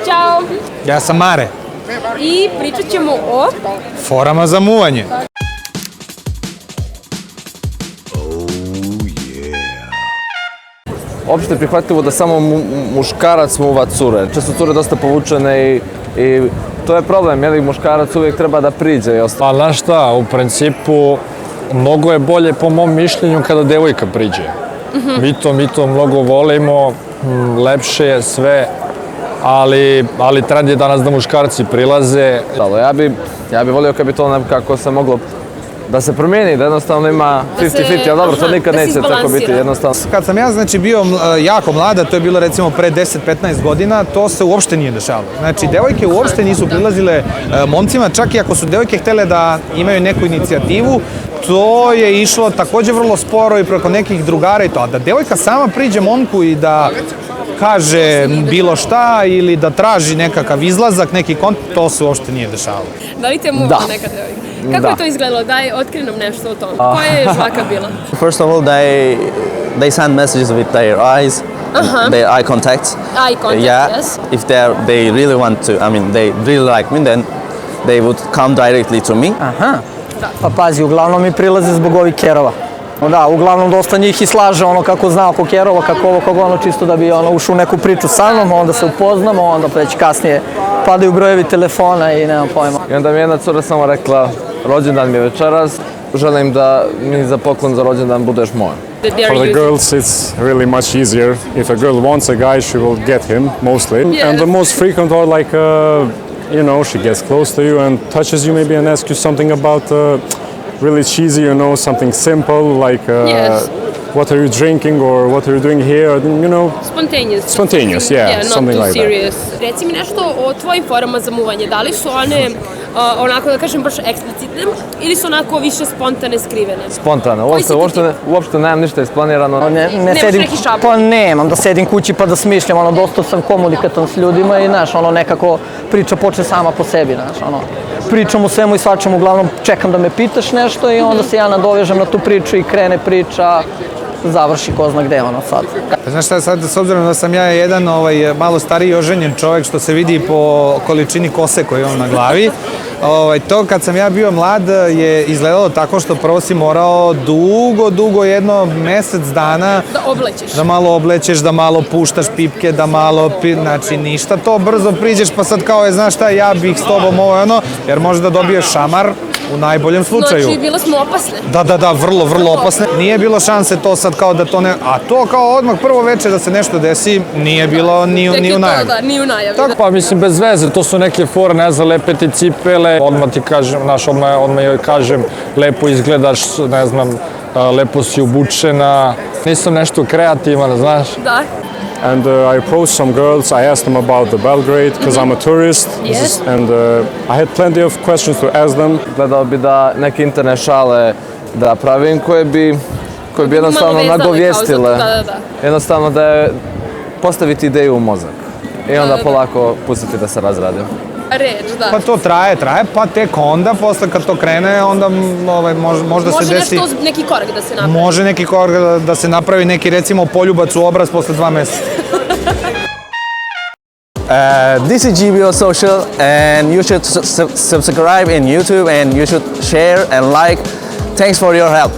Ćao! Ja sam Mare. I pričat ćemo o... Forama za muvanje. Opšte je prihvatljivo da samo muškarac muva cure. Često cure dosta povučene i to je problem, jer muškarac uvijek treba da priđe. Pa znaš šta, u principu mnogo je bolje po mom mišljenju kada devojka priđe. Mi to mnogo volimo, lepše je sve, ali trend je danas da muškarci prilaze. Ja bi volio kad bi to nekako se moglo da se promijeni, da jednostavno ima 50-50, ali dobro, to nikad neće tako biti jednostavno. Kad sam ja bio jako mlada, to je bilo recimo pre 10-15 godina, to se uopšte nije dešavalo. Znači, devojke uopšte nisu prilazile momcima, čak i ako su devojke htele da imaju neku inicijativu, to je išlo takođe vrlo sporo i preko nekih drugara i to. A da devojka sama priđe momku i da kaže bilo šta ili da traži nekakav izlazak, neki kontakt, to se uopšte nije dešavalo. Da li te muvala neka devojka? Kako je to izgledalo? Daj, otkri nam nešto o tome. Koja je žvaka bila? First of all, they send messages with their eyes, their eye contact. Eye contact, yes. If they really want to, I mean, they really like me, then they would come directly to me. Aha. Pa pazi, uglavnom mi prilaze zbog ovih kerova. Da, uglavnom dosta njih i slaže ono kako zna oko kerova, kako ovo, kako ono, čisto da bi ušao u neku priču sa mnom, onda se upoznamo, onda već kasnije padaju brojevi telefona i nema pojma. I onda mi jedna cura samo rekla, rođendan mi je večeras, želim da mi za poklon za rođendan budeš moj. For the girls, it's really much easier. If a girl wants a guy, she will get him, mostly. Yes. And the most frequent are like, you know, she gets close to you and touches you maybe and asks you something about really cheesy, you know, something simple, like what are you drinking or what are you doing here, you know. Spontaneous, yeah, something like serious. Reci mi nešto o tvojim forama za muvanje. Da li su one, onako da kažem, baš eksplicitne ili su onako više spontane, skrivene? Spontane, uopšte nemam ništa isplanirano. Nemaš neki šablon? Pa nemam, da sedim kući pa da smišljam, dosta sam komunikatan s ljudima i, znaš, nekako priča počne sama po sebi, znaš, pričam o svemu i svačemu, uglavnom čekam da me pitaš nešto i onda se ja nadovežem na tu priču i krene priča, završi ko zna gde sad. Znaš šta, sad s obzirom da sam ja jedan malo stariji oženjen čovjek, što se vidi po količini kose koju imam na glavi, to kad sam ja bio mlad je izgledalo tako što prvo si morao dugo, jedno mesec dana da oblećeš. Da malo oblećeš, da malo puštaš pipke, da malo, znači ništa to brzo priđeš pa sad kao je, znaš šta, ja bih s tobom jer možda dobiješ šamar u najboljem slučaju. Znači, bile smo opasne. Da, vrlo opasne. Nije bilo šanse to sad kao da to ne... A to kao odmah prvo večer da se nešto desi, nije bilo ni u najavi. Da, ni u najavi. Pa mislim, bez veze, to su neke fore, ne znam, lepe ti cipele, odmah ti kažem, odmah joj kažem, lepo izgledaš, ne znam, lepo si obučena. Nisam nešto kreativan, znaš. Da. And I approached some girls, I asked them about the Belgrade, because I'm a tourist, and I had plenty of questions to ask them. Gledao bi da neke internet šale da pravim koje bi jednostavno nagovijestile. Jednostavno da je postaviti ideju u mozak i onda polako pustiti da se razradi. Reč, da. Pa to traje, pa tek onda, posle kad to krene, onda možda se desi... Može neki korak da se napravi. Može neki korak da se napravi, neki recimo poljubac u obraz posle 2 meseca. This is GBO Social, and you should subscribe in YouTube, and you should share and like. Thanks for your help.